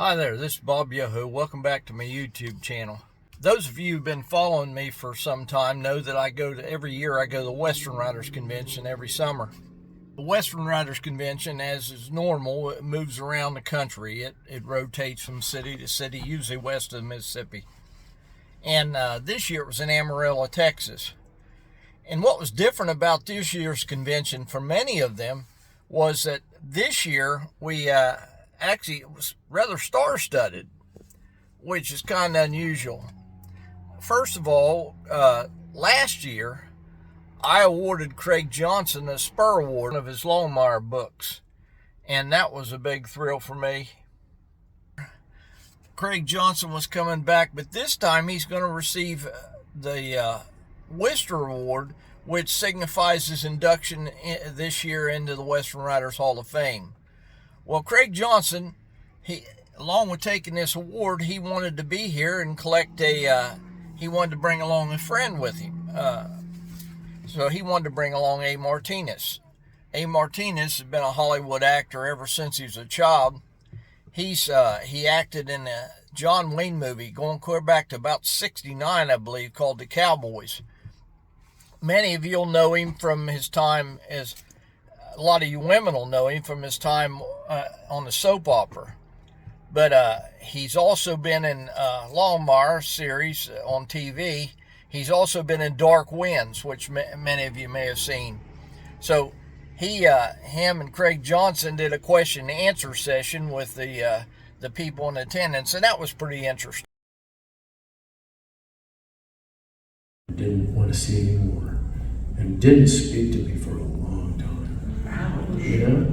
Hi there, this is Bob Yoho. Welcome back to my YouTube channel. Those of you who've been following me for some time know that every year I go to the Western Writers Convention every summer. The Western Writers Convention, as is normal, it moves around the country. It rotates from city to city, usually west of the Mississippi. And this year it was in Amarillo, Texas. And what was different about this year's convention for many of them was that this year we actually, it was rather star-studded, which is kind of unusual. First of all, last year, I awarded Craig Johnson a Spur Award of his Longmire books, and that was a big thrill for me. Craig Johnson was coming back, but this time he's going to receive the Worcester Award, which signifies his induction this year into the Western Writers Hall of Fame. Well, Craig Johnson, along with taking this award, he wanted to be here and he wanted to bring along a friend with him. So he wanted to bring along A. Martinez. A. Martinez has been a Hollywood actor ever since he was a child. He acted in a John Wayne movie going clear back to about 1969, I believe, called The Cowboys. Many of you will know him from his time a lot of you women will know him from his time on the soap opera. But he's also been in Longmire series on TV. He's also been in Dark Winds, which many of you may have seen. So him and Craig Johnson did a question and answer session with the people in attendance, and that was pretty interesting. Didn't want to see anymore, and didn't speak to me for a long time. You know,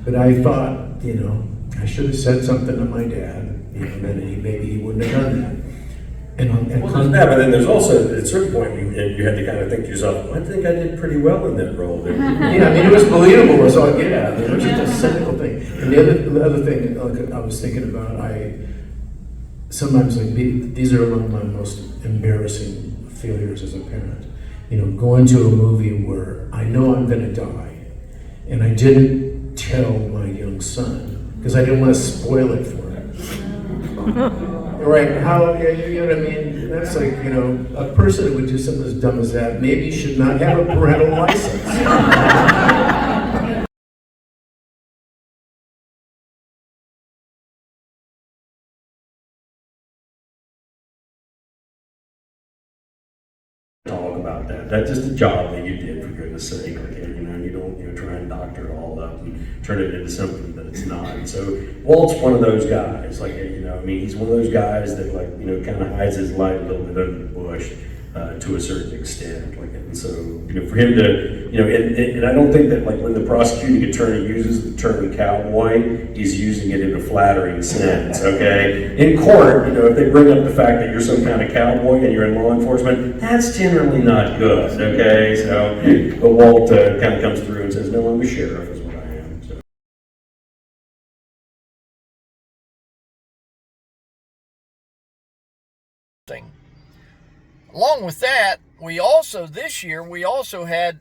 but I thought, I should have said something to my dad. Then maybe he wouldn't have done that. But then there's also, at a certain point, you had to kind of think to yourself, I think I did pretty well in that role there. Yeah, it was believable as all get out. It was just a cynical thing. And the other thing I was thinking about, these are among my most embarrassing failures as a parent. Going to a movie where I know I'm going to die, and I didn't tell my young son because I didn't want to spoil it for him. Right? How, you know what I mean? That's like, a person who would do something as dumb as that maybe should not have a parental license. Talk about that. That's just a job that you did, for goodness sake. You don't try and doctor it all up and turn it into something that it's not. So Walt's one of those guys. He's one of those guys that kind of hides his light a little bit under the bush to a certain extent. And so for him to and I don't think that when the prosecuting attorney uses the term cowboy, he's using it in a flattering sense. Okay, in court, if they bring up the fact that you're some kind of cowboy and you're in law enforcement, that's generally not good. Okay, so but Walt kind of comes through and says, "No, I'm a sheriff," is what I am. So. Along with that, this year we also had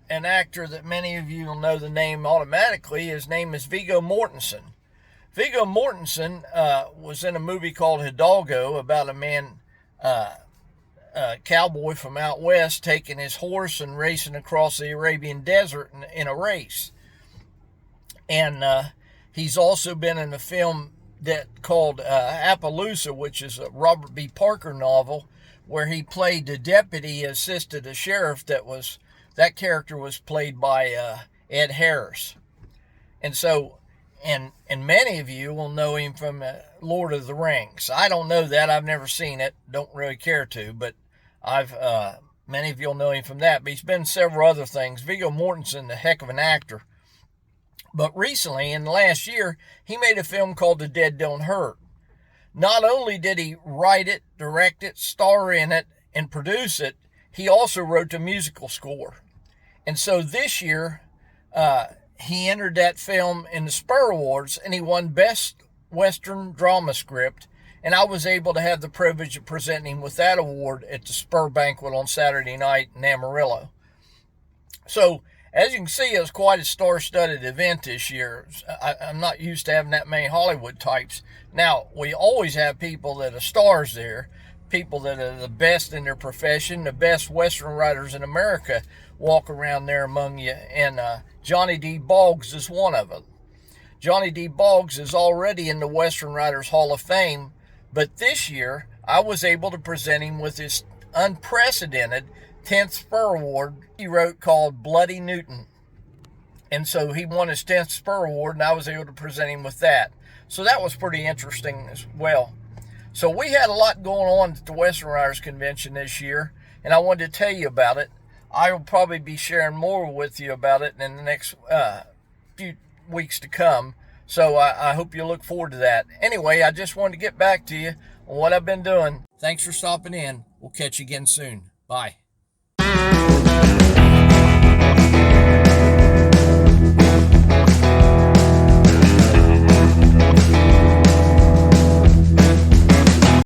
an actor that many of you will know the name automatically. His name is Viggo Mortensen. Viggo Mortensen was in a movie called Hidalgo about a man, cowboy from out west, taking his horse and racing across the Arabian desert in a race. And he's also been in a film called Appaloosa, which is a Robert B. Parker novel, where he played the deputy assisted a sheriff. That character was played by Ed Harris. And so, and many of you will know him from Lord of the Rings. I don't know that. I've never seen it. Don't really care to, but many of you will know him from that. But he's been in several other things. Viggo Mortensen, a heck of an actor. But recently, in the last year, he made a film called The Dead Don't Hurt. Not only did he write it, direct it, star in it, and produce it, he also wrote the musical score. And so this year, he entered that film in the Spur Awards, and he won Best Western Drama Script. And I was able to have the privilege of presenting him with that award at the Spur Banquet on Saturday night in Amarillo. So As you can see, it was quite a star-studded event this year. I'm not used to having that many Hollywood types. Now, we always have people that are stars there, people that are the best in their profession, the best Western writers in America walk around there among you, and Johnny D. Boggs is one of them. Johnny D. Boggs is already in the Western Writers Hall of Fame, but this year I was able to present him with his unprecedented 10th Spur Award he wrote called Bloody Newton. And so he won his 10th Spur Award, and I was able to present him with that. So that was pretty interesting as well. So we had a lot going on at the Western Writers Convention this year, and I wanted to tell you about it. I will probably be sharing more with you about it in the next few weeks to come. So I hope you look forward to that. Anyway, I just wanted to get back to you on what I've been doing. Thanks for stopping in. We'll catch you again soon. Bye.